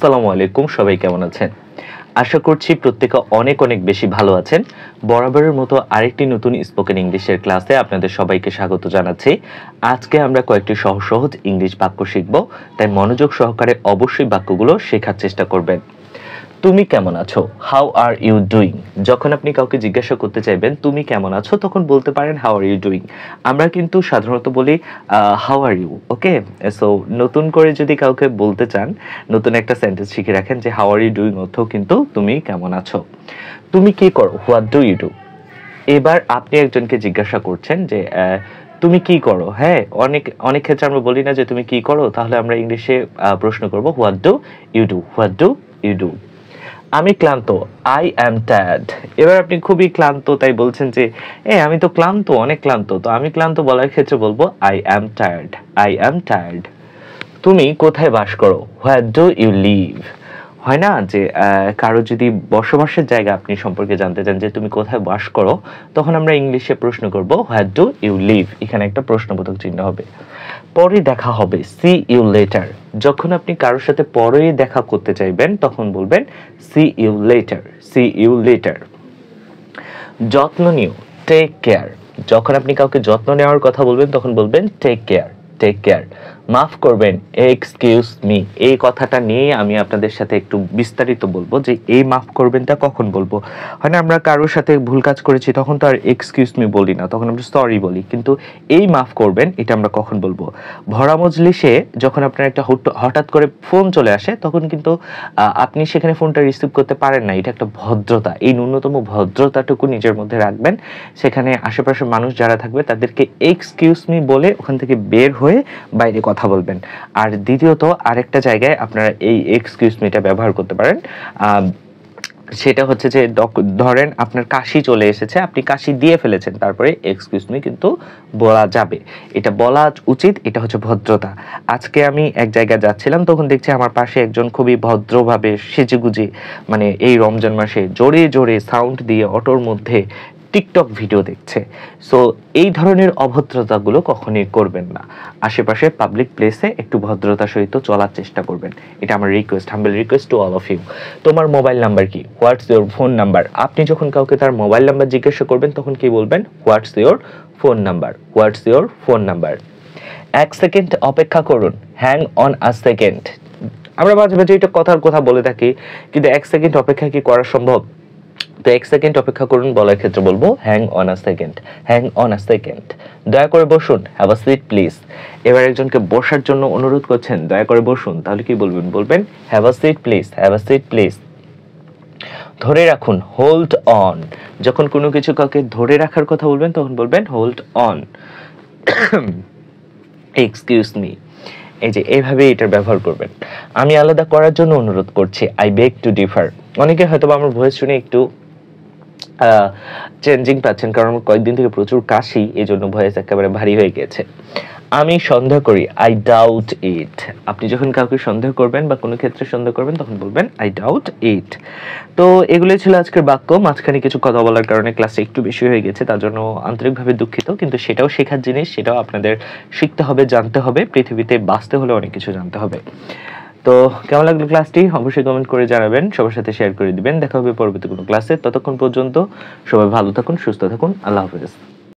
আসসালামু আলাইকুম, সবাই কেমন আছেন? আশা করছি প্রত্যেকে অনেক অনেক বেশি ভালো আছেন। বরাবরের মতো আরেকটি নতুন স্পোকেন ইংলিশের ক্লাসে আপনাদের সবাইকে স্বাগত জানাচ্ছি। আজকে আমরা কয়েকটি সহজ সহজ ইংলিশ বাক্য শিখব, তাই মনোযোগ সহকারে অবশ্যই বাক্যগুলো শেখার চেষ্টা করবেন। তুমি কেমন আছো? How are you doing? যখন আপনি কাউকে জিজ্ঞাসা করতে চাইবেন তুমি কেমন আছো, তখন বলতে পারেন হাউ আর ইউ ডুইং। আমরা কিন্তু সাধারণত বলি how are you. Okay, so নতুন করে যদি কাউকে বলতে চান, নতুন একটা সেন্টেন্স শিখে রাখেন যে হাউ আর ইউ ডুইং অর্থ কিন্তু তুমি কেমন আছো। তুমি কি করো? What do you do? এবার আপনি একজনকে জিজ্ঞাসা করছেন যে তুমি কি করো। হ্যাঁ, অনেক অনেক ক্ষেত্রে আমরা বলি না যে তুমি কি করো, তাহলে আমরা ইংলিশে প্রশ্ন করব what do you do. What do you do? আমি ক্লান্ত, আই অ্যাম টায়ার্ড। এবার আপনি খুবই ক্লান্ত, তাই বলছেন যে আমি তো ক্লান্ত, অনেক ক্লান্ত। তো আমি ক্লান্ত বলার ক্ষেত্রে বলবো I am tired. I am tired. তুমি কোথায় বাস করো? Where do you live? হয় না যে কারো যদি বসবাসের জায়গা আপনি সম্পর্কে জানতে চান যে তুমি কোথায় বাস করো, তখন আমরা ইংলিশে প্রশ্ন করব হোয়ার ডু ইউ লিভ। এখানে একটা প্রশ্নবোধক চিহ্ন হবে। পরে দেখা হবে, সি ইউ লেটার। যখন আপনি কারোর সাথে পরে দেখা করতে চাইবেন তখন বলবেন see you later. See you later. যত্ন নিও, টেক কেয়ার। যখন আপনি কাউকে যত্ন নেওয়ার কথা বলবেন তখন বলবেন টেক কেয়ার। Take care. মাফ করবেন, এক্সকিউজ মি। এই কথাটা নিয়ে আমি আপনাদের সাথে একটু বিস্তারিত বলবো যে এই মাফ করবেনটা কখন বলবো। হয় না, আমরা কারোর সাথে ভুল কাজ করেছি তখন তো আর এক্সকিউজ মি বলি না, তখন আমরা সরি বলি। কিন্তু এই মাফ করবেন এটা আমরা কখন বলবো? ভরা মজলিসে যখন আপনার একটা হঠাৎ করে ফোন চলে আসে, তখন কিন্তু আপনি সেখানে ফোনটা রিসিভ করতে পারেন না। এটা একটা ভদ্রতা। এই ন্যূনতম ভদ্রতাটুকু নিজের মধ্যে রাখবেন। সেখানে আশেপাশের মানুষ যারা থাকবে তাদেরকে এক্সকিউজ মি বলে ওখান থেকে বের হয়ে বাইরে কথা বলবেন। আর দ্বিতীয়ত আরেকটা জায়গায় আপনারা এই এক্সকিউজ মিটা ব্যবহার করতে পারেন। সেটা হচ্ছে যে ধরেন আপনার কাশি চলে এসেছে, আপনি কাশি দিয়ে ফেলেছেন, তারপরে এক্সকিউজ মি কিন্তু বলা যাবে। এটা বলা উচিত, এটা হচ্ছে ভদ্রতা। আজকে আমি এক জায়গায় যাচ্ছিলাম, তখন দেখছি আমার পাশে একজন খুবই ভদ্রভাবে সেজেগুজে, মানে এই রমজান মাসে জোরে জোরে সাউন্ড দিয়ে অটোর মধ্যে টিকটক ভিডিও দেখছে। সো এই ধরনের অভদ্রতাগুলো কখনোই করবেন না। আশেপাশে পাবলিক প্লেসে একটু ভদ্রতার সহিত চলার চেষ্টা করবেন। এটা আমার request, humble request to all of you. তোমার মোবাইল নাম্বার কি? What's your phone number? আপনি যখন কাউকে তার মোবাইল নাম্বার জিজ্ঞাসা করবেন তখন কি বলবেন? হোয়াটস your phone number. What's your phone number. এক সেকেন্ড অপেক্ষা করুন, হ্যাং অন আ সেকেন্ড। আমরা মাঝে মাঝে এটা কথার কথা বলে থাকি, কিন্তু এক সেকেন্ড অপেক্ষা কি করা সম্ভব? তো এক সেকেন্ড অপেক্ষা করুন বলার ক্ষেত্রে বলবো hang on a second. Hang on a second. দয়া করে বসুন, হ্যাভ আ সিট প্লিজ। এবার একজনকে বসার জন্য অনুরোধ করছেন, দয়া করে বসুন, তাহলে কি বলবেন? বলবেন have a seat please. Have a seat please. ধরে রাখুন, হোল্ড অন। যখন কোনো কিছু কাউকে ধরে রাখার কথা বলবেন তখন বলবেন হোল্ড অন। Excuse me. এই যে এইভাবে এটার ব্যবহার করবেন। আমি আলাদা করার জন্য অনুরোধ করছি, আই বেগ টু ডিফার। অনেকে হয়তো আমার ভয়েস শুনে একটু চেঞ্জিং পাচ্ছেন, কারণ কয়েকদিন থেকে প্রচুর কাশি, এই জন্য ভয়েস একেবারে ভারী হয়ে গেছে। আমি সন্দেহ করি, আই ডাউট ইট। আপনি যখন কাউকে সন্দেহ করবেন বা কোনো ক্ষেত্রে সন্দেহ করবেন তখন বলবেন আই ডাউট ইট। তো এগুলোই ছিল আজকের বাক্য। মাঝখানে কিছু কথা বলার কারণে ক্লাসে একটু বেশি হয়ে গেছে, তার জন্য আন্তরিকভাবে দুঃখিত। কিন্তু সেটাও শেখার জিনিস, সেটাও আপনাদের শিখতে হবে, জানতে হবে। পৃথিবীতে বাঁচতে হলে অনেক কিছু জানতে হবে। তো কেমন লাগলো ক্লাসটি অবশ্যই কমেন্ট করে জানাবেন, সবার সাথে শেয়ার করে দিবেন। দেখা হবে পরবর্তী কোনো ক্লাসে। ততক্ষণ পর্যন্ত সবাই ভালো থাকুন, সুস্থ থাকুন। আল্লাহ হাফেজ।